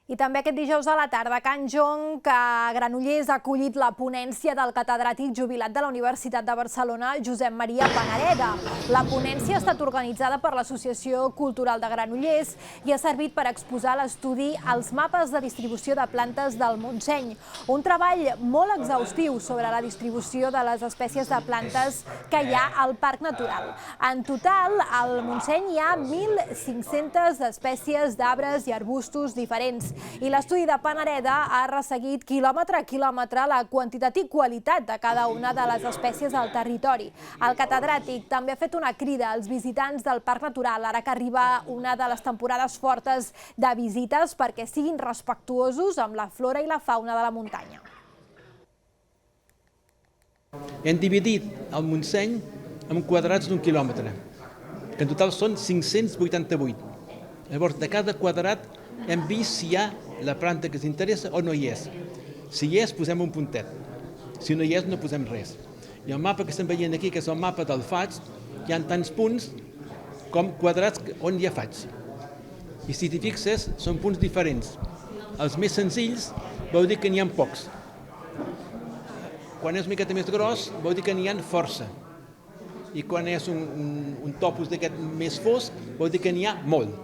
I també aquest dijous a la tarda, Can Jonc, a Granollers, ha acollit la ponència del catedràtic jubilat de la Universitat de Barcelona, Josep Maria Panareda. La ponència ha estat organitzada per l'Associació Cultural de Granollers i ha servit per exposar l'estudi als mapes de distribució de plantes del Montseny, un treball molt exhaustiu sobre la distribució de les espècies de plantes que hi ha al Parc Natural. En total, al Montseny hi ha 1.500 espècies d'arbres i arbustos diferents. I l'estudi de Panareda ha resseguit quilòmetre a quilòmetre la quantitat i qualitat de cada una de les espècies al territori. El catedràtic també ha fet una crida als visitants del Parc Natural, ara que arriba una de les temporades fortes de visites, perquè siguin respectuosos amb la flora i la fauna de la muntanya. Hem dividit el Montseny en quadrats d'1 quilòmetre, que en total són 588. Llavors, de cada quadrat hem vist si hi ha la planta que ens interessa o no hi és. Si hi és, posem un puntet. Si no hi és, no posem res. I el mapa que estem veient aquí, que és el mapa del faig, hi ha tants punts com quadrats on hi ha faig. I si t'hi fixes, són punts diferents. Els més senzills vol dir que n'hi ha pocs. Quan és una miqueta més gros, vol dir que n'hi ha força. I quan és un topus d'aquest més fosc, vol dir que n'hi ha molt.